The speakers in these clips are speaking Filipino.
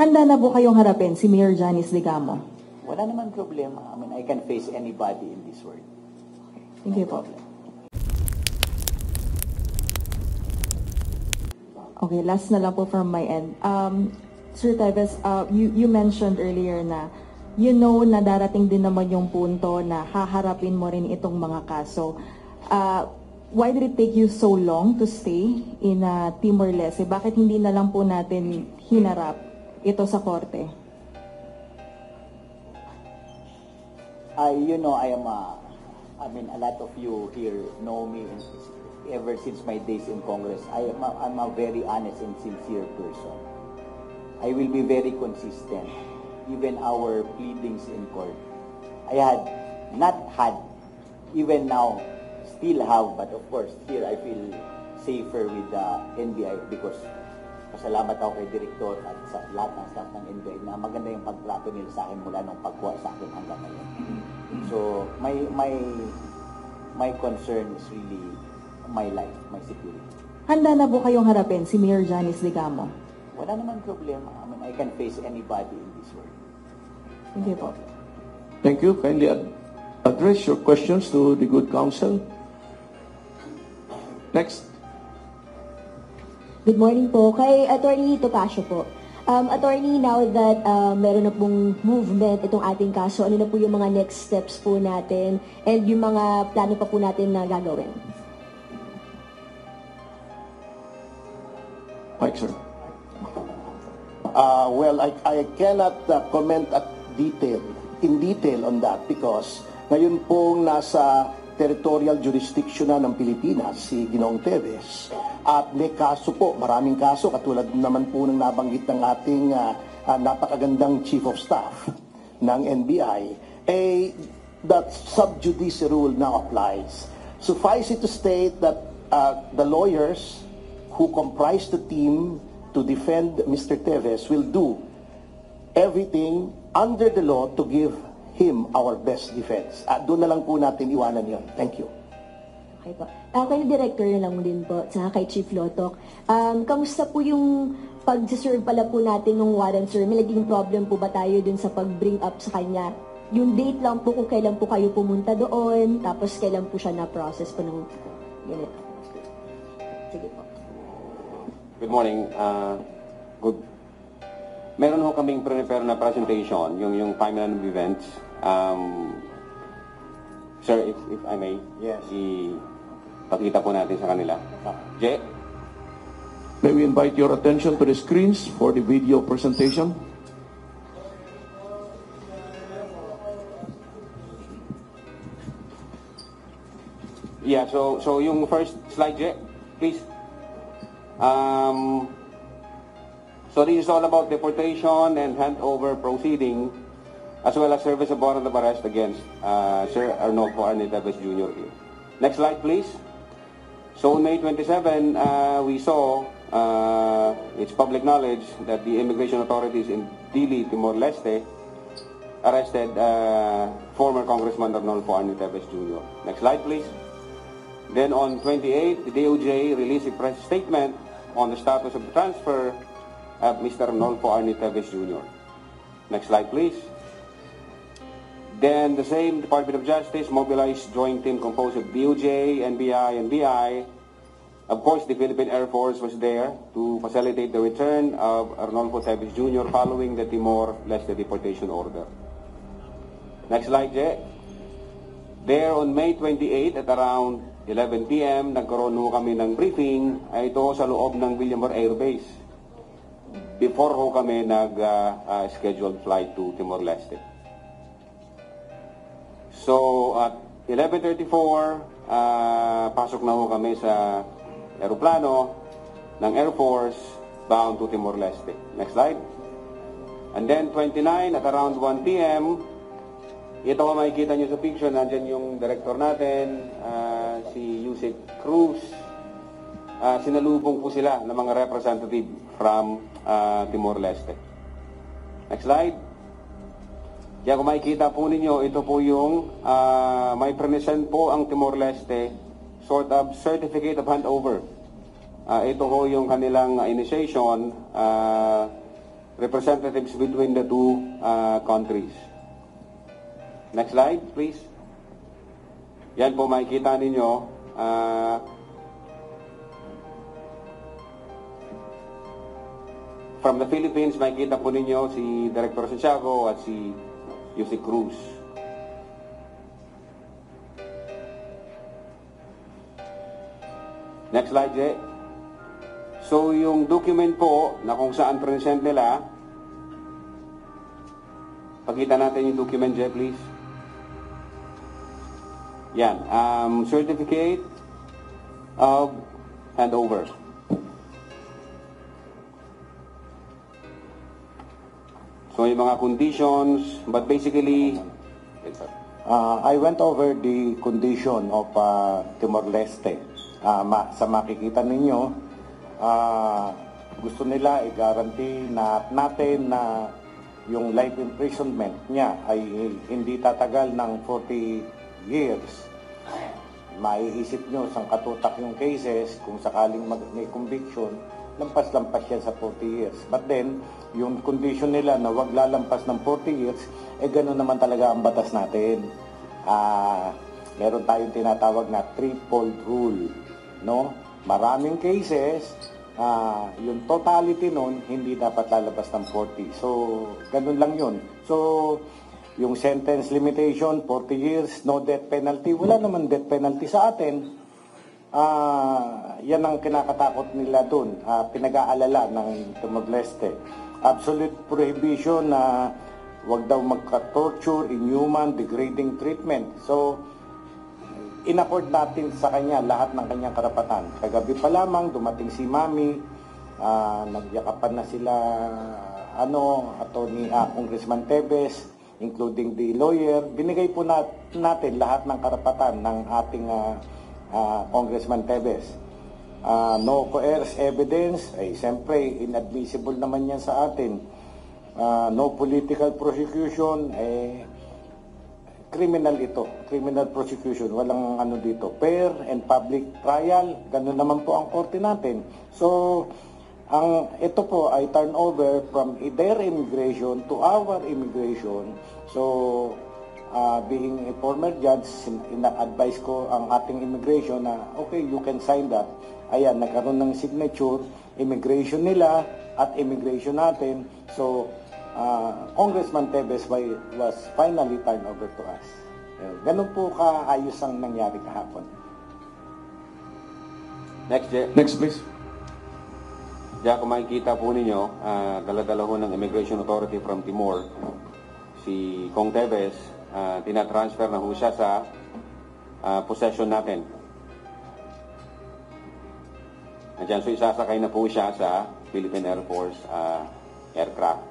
Handa na po kayong harapin si Mayor Janice Digamo? Wala naman problema. I mean, I can face anybody in this world. Thank you po. Okay, last na lang po from my end. Sir Teves, you mentioned earlier na you know na darating din naman yung punto na haharapin mo rin itong mga kaso. Why did it take you so long to stay in Timor-Leste? Bakit hindi na lang po natin hinarap ito sa korte? You know, I mean, a lot of you here know me ever since my days in Congress. I'm a very honest and sincere person. I will be very consistent. Even our pleadings in court, I had not had, even now, still have, but of course, here I feel safer with the NBI because pasalamat ako kay Director at sa lahat ng staff ng NBI na maganda yung pagtrato nila sa akin mula nung pagkuha sa akin hanggang ngayon. So, my concern is really my life, my security. Handa na po kayong harapin si Mayor Janice Digamo? Wala naman problema. I mean, I can face anybody in this world. Thank you po. Thank you. Kindly address your questions to the good counsel. Next. Good morning po. Kay Attorney Topacio po. Attorney, now that meron na pong movement itong ating kaso, ano na po yung mga next steps po natin and yung mga plano pa po natin na gagawin? Mike, sir. Well, I cannot comment in detail on that because ngayon pong nasa territorial jurisdiction na ng Pilipinas si Ginoong Teves at may kaso po, maraming kaso katulad naman po ng nabanggit ng ating napakagandang Chief of Staff ng NBI, that sub judice rule now applies. Suffice it to state that the lawyers who comprise the team to defend Mr. Teves will do everything under the law to give him our best defense. Doon na lang po natin iwanan yon. Thank you. Okay po. Kay Director na lang din po, sa kay Chief Lotok. Kamusta po yung pag-serve pala po natin ng warrant, sir? May naging problem po ba tayo dun sa pag-bring up sa kanya? Yung date lang po kung kailan po kayo pumunta doon, tapos kailan po siya na-process po ng unit. Sige po. Good morning. Meron ho kaming prepare na presentation, yung timeline of events. Sir, if I may, Yes. ipakita po natin sa kanila. Jay? May we invite your attention to the screens for the video presentation? Yeah, so yung first slide, Jay, please. So this is all about deportation and handover proceeding, as well as service of warrant of arrest against Sir Arnolfo Arnie Teves Jr. here. Next slide, please. So on May 27, we saw, it's public knowledge that the immigration authorities in Dili, Timor-Leste, arrested former Congressman Arnolfo Arnie Teves Jr. Next slide, please. Then on 28, the DOJ released a press statement on the status of the transfer of Mr. Arnolfo Arnie Teves Jr. Next slide, please. Then the same Department of Justice mobilized joint team composed of DOJ, NBI, and BI. Of course, the Philippine Air Force was there to facilitate the return of Arnolfo Teves Jr. following the Timor-Leste deportation order. Next slide, Jay. There on May 28 at around 11 p.m., nagkaroon ho kami ng briefing ito sa loob ng Villamor Air Base. Before ho kami nag-scheduled flight to Timor-Leste. So at 11:34, pasok na ho kami sa aeroplano ng Air Force bound to Timor-Leste. Next slide. And then 29 at around 1 p.m., ito ko makikita nyo sa picture, nandyan yung director natin, si Yusek Cruz. Sinalubong po sila ng mga representative from Timor-Leste. Next slide. Kaya kung makikita po ninyo, ito po yung may present po ang Timor-Leste sort of certificate of handover. Ito ho yung kanilang initiation representatives between the two countries. Next slide, please. Yan po makikita ninyo. From the Philippines, makikita po ninyo si Director Santiago at si Yussi Cruz. Next slide, Je. So, yung document po na kung saan present nila, pakita natin yung document, Je, please. Yan. Certificate of handover. So, yung mga conditions, but basically, I went over the condition of Timor-Leste. Sa makikita ninyo, gusto nila i-guarantee natin na yung life imprisonment niya ay hindi tatagal ng 40 years. Maiisip nyo, sang katutak yung cases, kung sakaling may conviction, lampas-lampas yan sa 40 years. But then, yung condition nila na wag lalampas ng 40 years, gano'n naman talaga ang batas natin. Meron tayong tinatawag na threefold rule. No? Maraming cases, yung totality nun, hindi dapat lalabas ng 40. So, ganun lang yun. So, yung sentence limitation, 40 years, no death penalty. Wala naman death penalty sa atin. Yan ang kinakatakot nila dun. Pinag-aalala ng Timor-Leste. Absolute prohibition na wag daw magka-torture, inhuman, degrading treatment. So, in-accord natin sa kanya lahat ng kanyang karapatan. Kagabi pa lamang, dumating si Mami, nagyakapan na sila, Attorney Congressman Teves, including the lawyer. Binigay po natin lahat ng karapatan ng ating Congressman Teves. No coerced evidence, siyempre, inadmissible naman yan sa atin. No political prosecution, criminal ito, criminal prosecution, walang dito. Fair and public trial, ganun naman po ang korte natin. So, ito po ay turnover from their immigration to our immigration. So, being a former judge, ina-advise ko ang ating immigration na, okay, you can sign that. Ayan, nagkaroon ng signature, immigration nila at immigration natin. So, Congressman Teves was finally turned over to us. Ganun po kaayos ang nangyari kahapon. Next, Je. Next, please. Diyan kung makikita po ninyo, dala-dala ho ng Immigration Authority from Timor, si Kong Teves, tinatransfer na ho siya sa possession natin. Diyan, so isasakay na po siya sa Philippine Air Force aircraft.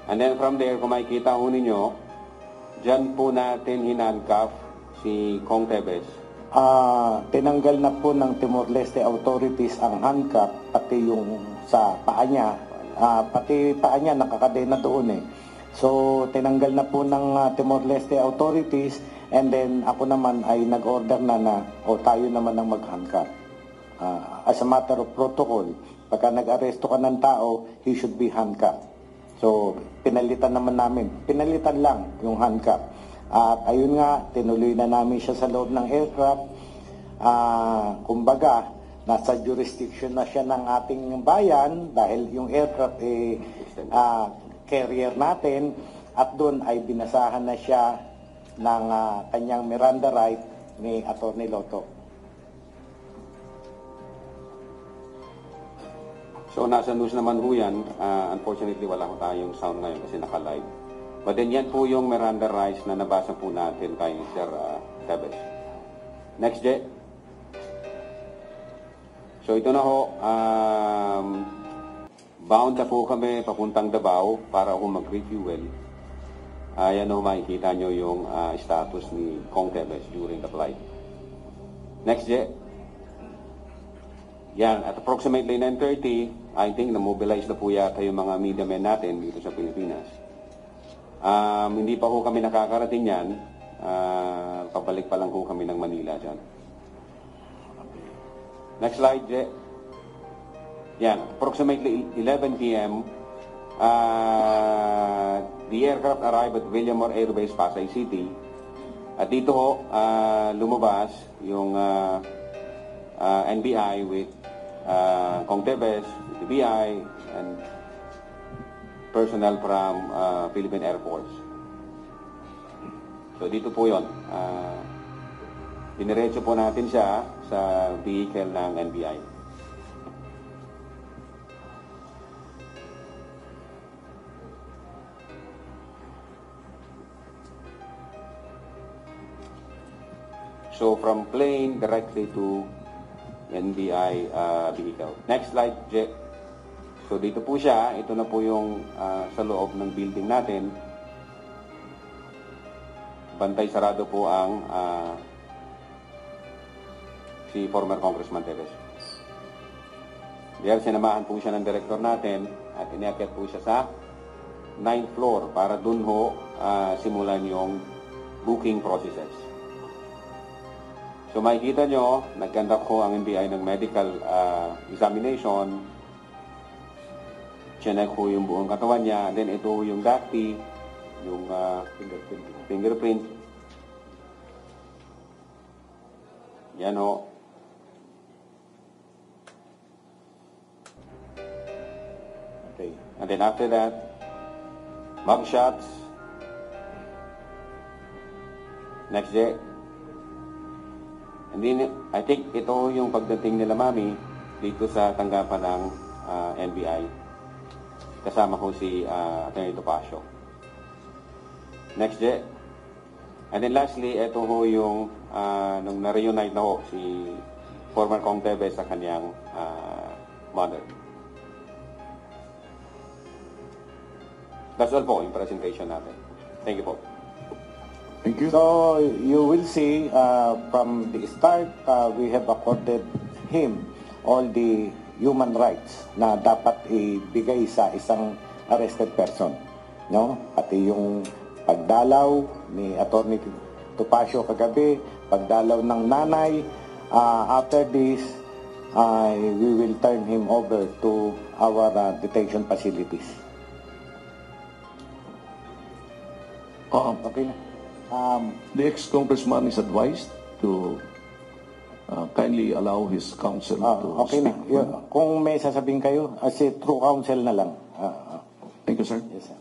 And then from there, kung makikita ho ninyo, dyan po natin hinandcuff si Kong Teves. Tinanggal na po ng Timor-Leste authorities ang handcuff, pati yung sa paa niya. Pati paa niya nakakadena doon eh. So, tinanggal na po ng Timor-Leste authorities, and then ako naman ay nag-order na tayo naman ang mag-handcuff. As a matter of protocol, pagka nag-aresto ka ng tao, he should be handcuffed. So, pinalitan naman namin. Pinalitan lang yung handcuff. At ayun nga, tinuloy na namin siya sa loob ng aircraft. Kumbaga, nasa jurisdiction na siya ng ating bayan dahil yung aircraft carrier natin, at doon ay binasahan na siya ng kanyang Miranda right ni Atty. Lotto. So, nasa news naman ho yan. Unfortunately, wala ko tayong sound ngayon kasi naka-live. But then, yan po yung Miranda rights na nabasa po natin kay Sir Teves. Next, Je. So, ito na ho. Bound na po kami papuntang Davao para ho mag-refuel. Yan ho, makikita nyo yung status ni Kong Teves during the flight. Next, Je. Yan, at approximately 9:30, I think na-mobilize na po yata yung mga media men natin dito sa Pilipinas. Hindi pa ho kami nakakarating yan. Pabalik pa lang ho kami ng Manila dyan. Next slide, Je. Yan, approximately 11 p.m., the aircraft arrived at Villamor Air Base, Pasay City. At dito ho, lumabas yung NBI with Kong Tevez, TBI, and personnel from Philippine Air Force. So dito po yun. Diniretso po natin siya sa vehicle ng NBI. So from plane directly to NBI vehicle. Next slide, Je. So dito po siya. Ito na po yung sa loob ng building natin. Bantay sarado po ang si former Congressman Tevez. Dahil sinamahan po siya ng director natin at iniakyat po siya sa 9th floor para dun ho simulan yung booking processes. So makikita nyo, nag-conduct ho ang NBI ng medical examination. Chinek ho yung buong katawan niya. Then ito ho yung DACT, yung fingerprint. Yan ho. Okay. And then after that, mug shots. Next day. And then, I think ito yung pagdating nila Mami dito sa tanggapan ng NBI. Kasama ko si Atty. Topacio. Next day. And then lastly, ito ho yung nung na-reunite na ho si former Kong Tevez sa kanyang mother. That's all po yung presentation natin. Thank you po. Thank you. So you will see from the start, we have accorded him all the human rights na dapat ibigay sa isang arrested person. No? Pati yung pagdalaw ni Atty. Topacio kagabi, pagdalaw ng nanay. After this, we will turn him over to our detention facilities. Okay na. The ex-congressman is advised to kindly allow his counsel to Okay na. speak. Kung may sasabihin kayo, as a true counsel na lang. Thank you, sir. Yes, sir.